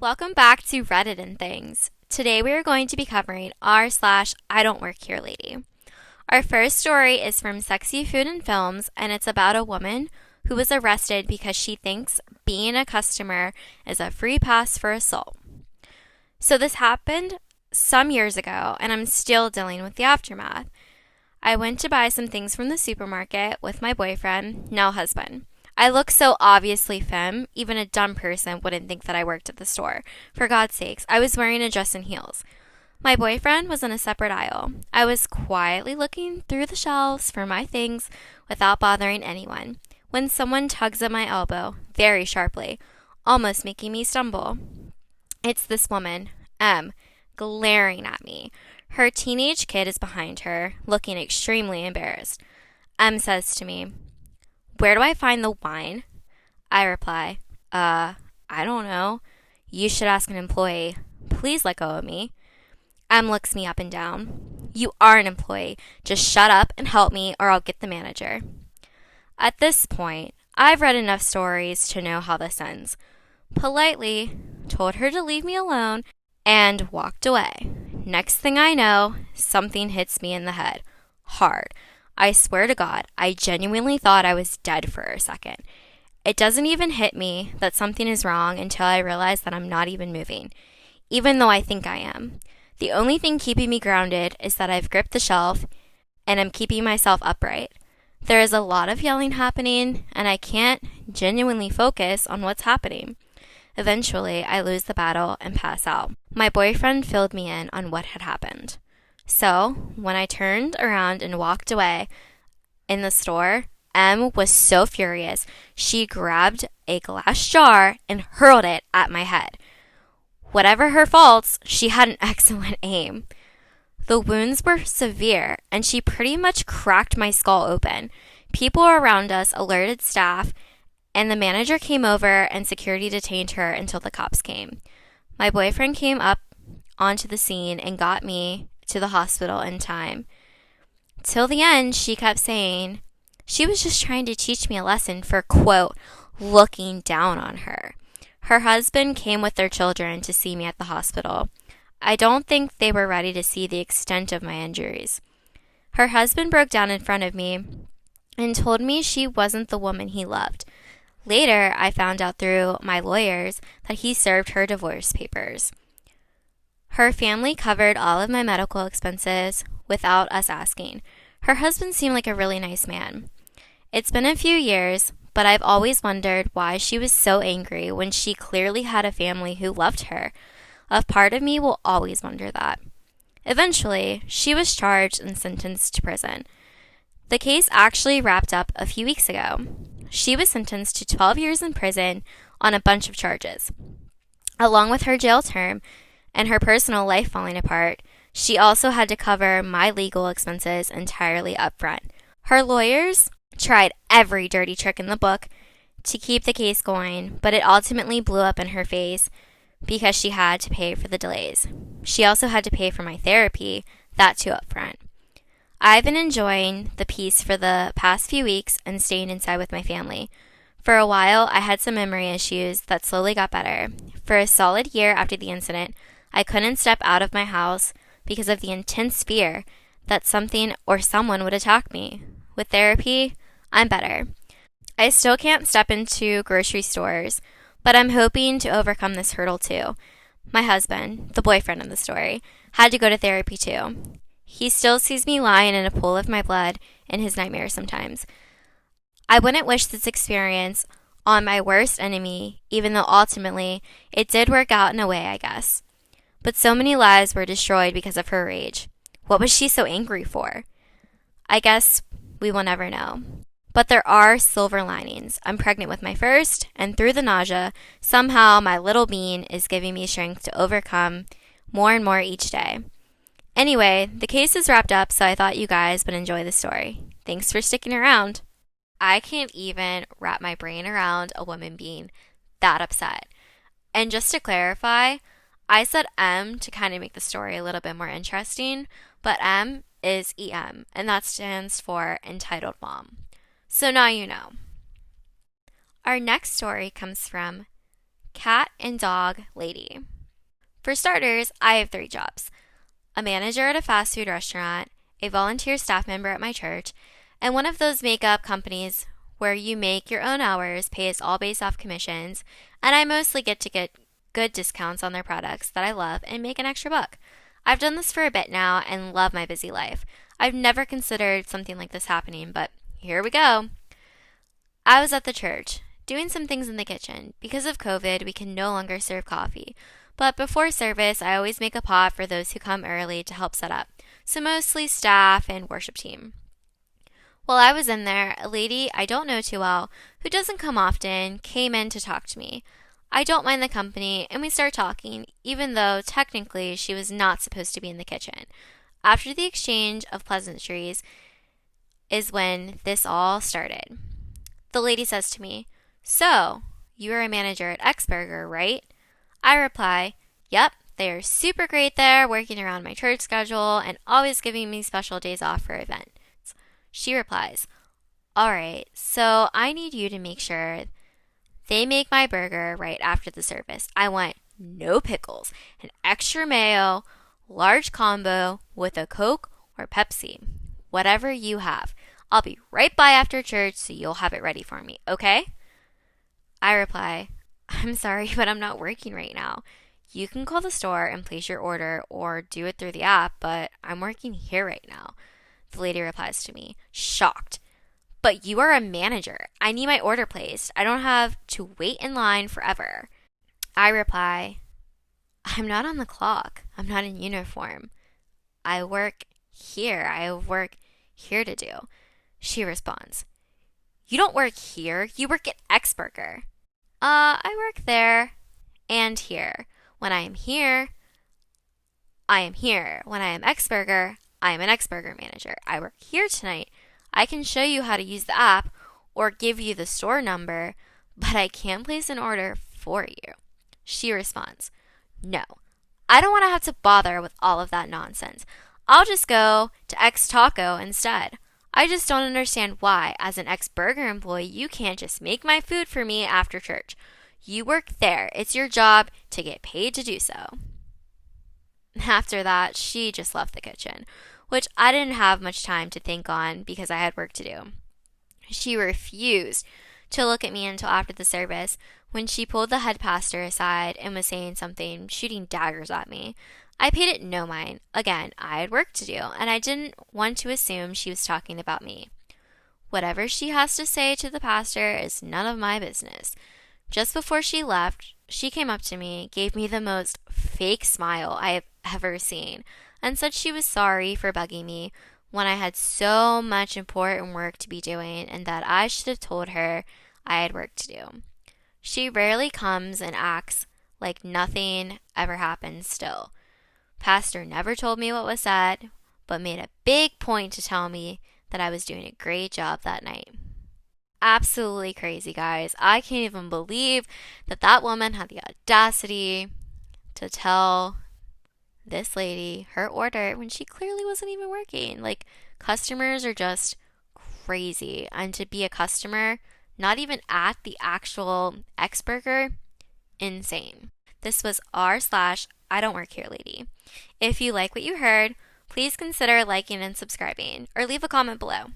Welcome back to Reddit and Things. Today we are going to be covering r/IDontWorkHereLady. Our first story is from Sexy Food and Films, and it's about a woman who was arrested because she thinks being a customer is a free pass for assault. So this happened some years ago, and I'm still dealing with the aftermath. I went to buy some things from the supermarket with my boyfriend, now husband. I look so obviously femme, even a dumb person wouldn't think that I worked at the store. For God's sakes, I was wearing a dress and heels. My boyfriend was in a separate aisle. I was quietly looking through the shelves for my things without bothering anyone, when someone tugs at my elbow, very sharply, almost making me stumble. It's this woman, M, glaring at me. Her teenage kid is behind her, looking extremely embarrassed. M says to me, "Where do I find the wine?" I reply, I don't know. You should ask an employee. Please let go of me." M looks me up and down. "You are an employee. Just shut up and help me or I'll get the manager." At this point, I've read enough stories to know how this ends. Politely told her to leave me alone and walked away. Next thing I know, something hits me in the head. Hard. I swear to God, I genuinely thought I was dead for a second. It doesn't even hit me that something is wrong until I realize that I'm not even moving, even though I think I am. The only thing keeping me grounded is that I've gripped the shelf and I'm keeping myself upright. There is a lot of yelling happening, and I can't genuinely focus on what's happening. Eventually, I lose the battle and pass out. My boyfriend filled me in on what had happened. So, when I turned around and walked away in the store, M was so furious, she grabbed a glass jar and hurled it at my head. Whatever her faults, she had an excellent aim. The wounds were severe, and she pretty much cracked my skull open. People around us alerted staff, and the manager came over and security detained her until the cops came. My boyfriend came up onto the scene and got me to the hospital in time. Till the end, she kept saying she was just trying to teach me a lesson for, quote, looking down on her. Her husband came with their children to see me at the hospital. I don't think they were ready to see the extent of my injuries. Her husband broke down in front of me and told me she wasn't the woman he loved. Later, I found out through my lawyers that he served her divorce papers. Her family covered all of my medical expenses without us asking. Her husband seemed like a really nice man. It's been a few years, but I've always wondered why she was so angry when she clearly had a family who loved her. A part of me will always wonder that. Eventually, she was charged and sentenced to prison. The case actually wrapped up a few weeks ago. She was sentenced to 12 years in prison on a bunch of charges. Along with her jail term and her personal life falling apart, she also had to cover my legal expenses entirely up front. Her lawyers tried every dirty trick in the book to keep the case going, but it ultimately blew up in her face because she had to pay for the delays. She also had to pay for my therapy, that too up front. I've been enjoying the peace for the past few weeks and staying inside with my family. For a while, I had some memory issues that slowly got better. For a solid year after the incident, I couldn't step out of my house because of the intense fear that something or someone would attack me. With therapy, I'm better. I still can't step into grocery stores, but I'm hoping to overcome this hurdle too. My husband, the boyfriend of the story, had to go to therapy too. He still sees me lying in a pool of my blood in his nightmares sometimes. I wouldn't wish this experience on my worst enemy, even though ultimately it did work out in a way, I guess. But so many lives were destroyed because of her rage. What was she so angry for? I guess we will never know. But there are silver linings. I'm pregnant with my first, and through the nausea, somehow my little bean is giving me strength to overcome more and more each day. Anyway, the case is wrapped up, so I thought you guys would enjoy the story. Thanks for sticking around. I can't even wrap my brain around a woman being that upset. And just to clarify, I said M to kind of make the story a little bit more interesting, but M is EM, and that stands for Entitled Mom. So now you know. Our next story comes from cat and dog lady. For starters, I have 3 jobs: a manager at a fast food restaurant, a volunteer staff member at my church, and one of those makeup companies where you make your own hours, pays all based off commissions, and I mostly get to get good discounts on their products that I love and make an extra buck. I've done this for a bit now and love my busy life. I've never considered something like this happening, but here we go. I was at the church, doing some things in the kitchen. Because of COVID, we can no longer serve coffee. But before service, I always make a pot for those who come early to help set up. So mostly staff and worship team. While I was in there, a lady I don't know too well, who doesn't come often, came in to talk to me. I don't mind the company, and we start talking, even though technically she was not supposed to be in the kitchen. After the exchange of pleasantries is when this all started. The lady says to me, "So, you are a manager at X Burger, right?" I reply, "Yep, they are super great there, working around my church schedule and always giving me special days off for events." She replies, "All right, so I need you to make sure they make my burger right after the service. I want no pickles, an extra mayo, large combo with a Coke or Pepsi, whatever you have. I'll be right by after church so you'll have it ready for me, okay?" I reply, "I'm sorry, but I'm not working right now. You can call the store and place your order or do it through the app, but I'm working here right now." The lady replies to me, shocked, "But you are a manager. I need my order placed. I don't have to wait in line forever." I reply, "I'm not on the clock. I'm not in uniform. I work here. I have work here to do." She responds, "You don't work here. You work at X Burger." I work there and here. When I am here, I am here. When I am X Burger, I am an X Burger manager. I work here tonight. I can show you how to use the app or give you the store number, but I can't place an order for you." She responds, "No, I don't want to have to bother with all of that nonsense. I'll just go to X Taco instead. I just don't understand why, as an X Burger employee, you can't just make my food for me after church. You work there. It's your job to get paid to do so." After that, she just left the kitchen, which I didn't have much time to think on because I had work to do. She refused to look at me until after the service, when she pulled the head pastor aside and was saying something, shooting daggers at me. I paid it no mind. Again, I had work to do, and I didn't want to assume she was talking about me. Whatever she has to say to the pastor is none of my business. Just before she left, she came up to me, gave me the most fake smile I have ever seen, and said she was sorry for bugging me when I had so much important work to be doing and that I should have told her I had work to do. She rarely comes and acts like nothing ever happened still. Pastor never told me what was said, but made a big point to tell me that I was doing a great job that night. Absolutely crazy, guys. I can't even believe that that woman had the audacity to tell this lady her order when she clearly wasn't even working. Like, customers are just crazy. And to be a customer, not even at the actual X Burger, insane. This was r/IDontWorkHereLady. If you like what you heard, please consider liking and subscribing, or leave a comment below.